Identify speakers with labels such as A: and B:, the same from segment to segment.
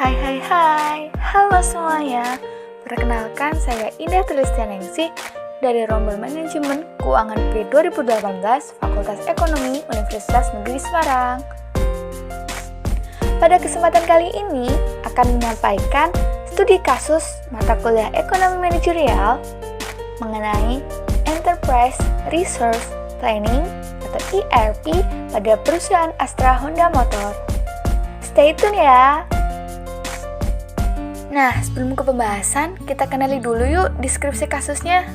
A: Hai hai hai, halo semuanya. Perkenalkan saya Indah Tulistianingsih dari Rombel Manajemen Keuangan P 2018 Fakultas Ekonomi Universitas Negeri Semarang. Pada kesempatan kali ini akan menyampaikan studi kasus mata kuliah Ekonomi Manajerial mengenai Enterprise Resource Planning atau ERP pada perusahaan Astra Honda Motor. Stay tune ya! Nah, sebelum ke pembahasan, kita kenali dulu yuk deskripsi kasusnya.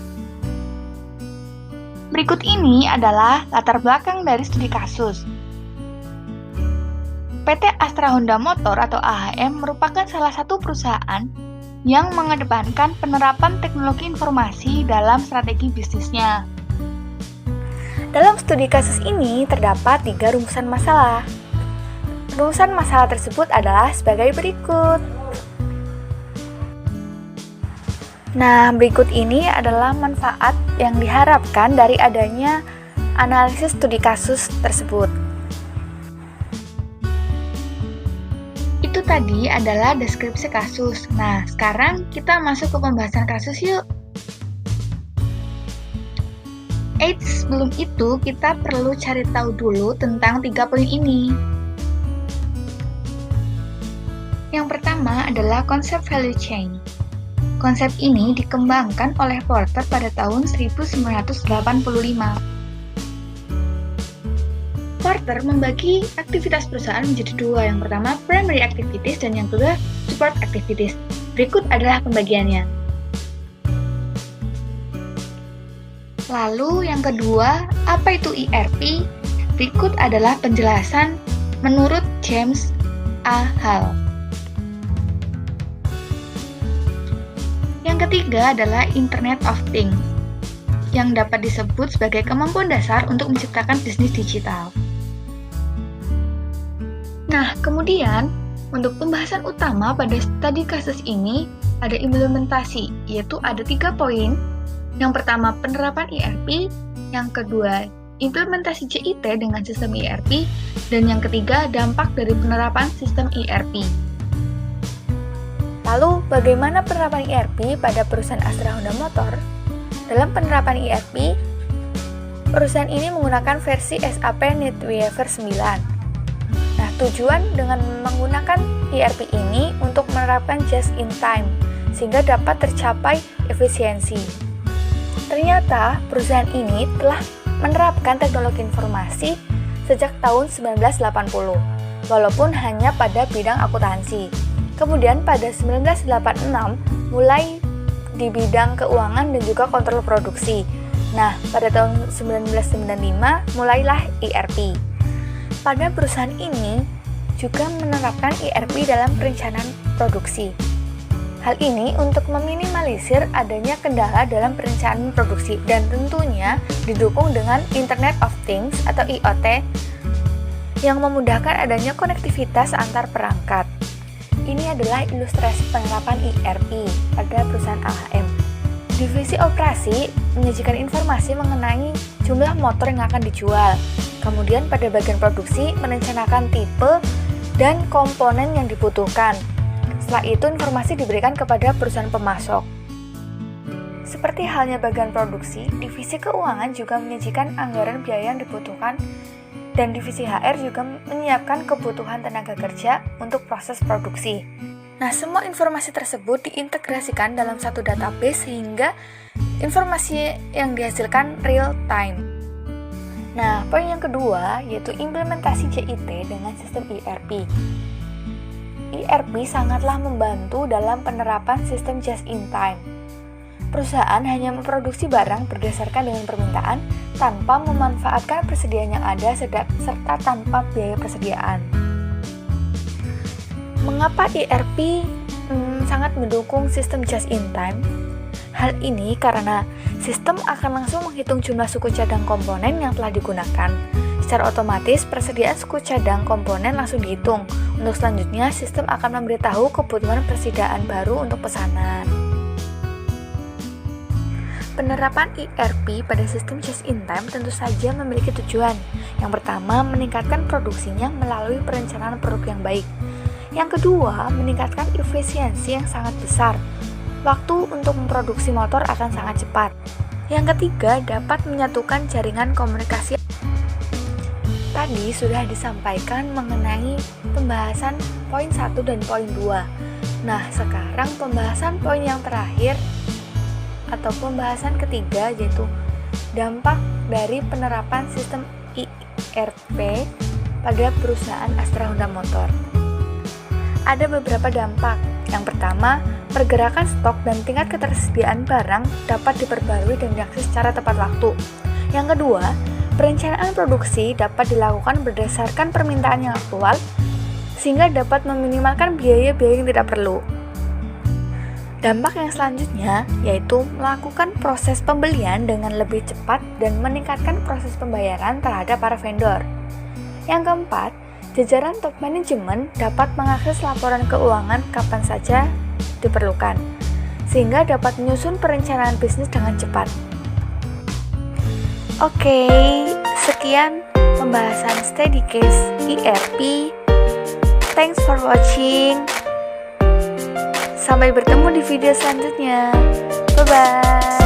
A: Berikut ini adalah latar belakang dari studi kasus. PT Astra Honda Motor atau AHM merupakan salah satu perusahaan yang mengedepankan penerapan teknologi informasi dalam strategi bisnisnya. Dalam studi kasus ini terdapat 3 rumusan masalah. Rumusan masalah tersebut adalah sebagai berikut. Nah, berikut ini adalah manfaat yang diharapkan dari adanya analisis studi kasus tersebut. Itu tadi adalah deskripsi kasus. Nah, sekarang kita masuk ke pembahasan kasus yuk. Sebelum itu kita perlu cari tahu dulu tentang 3 poin ini. Yang pertama adalah konsep value chain. Konsep ini dikembangkan oleh Porter pada tahun 1985. Porter membagi aktivitas perusahaan menjadi 2, yang pertama primary activities dan yang kedua support activities. Berikut adalah pembagiannya. Lalu yang kedua, apa itu ERP? Berikut adalah penjelasan menurut James A. Hall. Yang ketiga adalah Internet of Things, yang dapat disebut sebagai kemampuan dasar untuk menciptakan bisnis digital. Nah, kemudian untuk pembahasan utama pada studi kasus ini ada implementasi, yaitu ada 3 poin. Yang pertama, penerapan ERP, yang kedua, implementasi JIT dengan sistem ERP, dan yang ketiga, dampak dari penerapan sistem ERP. Lalu, bagaimana penerapan ERP pada perusahaan Astra Honda Motor? Dalam penerapan ERP, perusahaan ini menggunakan versi SAP NetWeaver 9. Nah, tujuan dengan menggunakan ERP ini untuk menerapkan just in time, sehingga dapat tercapai efisiensi. Ternyata, perusahaan ini telah menerapkan teknologi informasi sejak tahun 1980, walaupun hanya pada bidang akuntansi. Kemudian pada 1986 mulai di bidang keuangan dan juga kontrol produksi. Nah, pada tahun 1995 mulailah ERP. Pada perusahaan ini juga menerapkan ERP dalam perencanaan produksi. Hal ini untuk meminimalisir adanya kendala dalam perencanaan produksi dan tentunya didukung dengan Internet of Things atau IoT yang memudahkan adanya konektivitas antar perangkat. Ini adalah ilustrasi penerapan ERP pada perusahaan AHM. Divisi operasi menyajikan informasi mengenai jumlah motor yang akan dijual. Kemudian pada bagian produksi merencanakan tipe dan komponen yang dibutuhkan. Setelah itu informasi diberikan kepada perusahaan pemasok. Seperti halnya bagian produksi, divisi keuangan juga menyajikan anggaran biaya yang dibutuhkan dan divisi HR juga menyiapkan kebutuhan tenaga kerja untuk proses produksi. Nah, semua informasi tersebut diintegrasikan dalam satu database sehingga informasi yang dihasilkan real time. Nah, poin yang kedua yaitu implementasi JIT dengan sistem ERP. ERP sangatlah membantu dalam penerapan sistem just in time. Perusahaan hanya memproduksi barang berdasarkan dengan permintaan tanpa memanfaatkan persediaan yang ada serta tanpa biaya persediaan. Mengapa ERP sangat mendukung sistem just in time? Hal ini karena sistem akan langsung menghitung jumlah suku cadang komponen yang telah digunakan. Secara otomatis, persediaan suku cadang komponen langsung dihitung. Untuk selanjutnya, sistem akan memberitahu kebutuhan persediaan baru untuk pesanan. Penerapan ERP pada sistem just in time tentu saja memiliki tujuan. Yang pertama, meningkatkan produksinya melalui perencanaan produk yang baik. Yang kedua, meningkatkan efisiensi yang sangat besar. Waktu untuk memproduksi motor akan sangat cepat. Yang ketiga, dapat menyatukan jaringan komunikasi. Tadi sudah disampaikan mengenai pembahasan poin 1 dan poin 2. Nah, sekarang pembahasan poin yang terakhir atau pembahasan ketiga, yaitu dampak dari penerapan sistem ERP pada perusahaan Astra Honda Motor. Ada beberapa dampak. Yang pertama, pergerakan stok dan tingkat ketersediaan barang dapat diperbarui dan diakses secara tepat waktu. Yang kedua, perencanaan produksi dapat dilakukan berdasarkan permintaan yang aktual, sehingga dapat meminimalkan biaya-biaya yang tidak perlu. Dampak yang selanjutnya yaitu melakukan proses pembelian dengan lebih cepat dan meningkatkan proses pembayaran terhadap para vendor. Yang keempat, jajaran top manajemen dapat mengakses laporan keuangan kapan saja diperlukan, sehingga dapat menyusun perencanaan bisnis dengan cepat. Oke, sekian pembahasan Study Case ERP. Thanks for watching. Sampai bertemu di video selanjutnya. Bye-bye.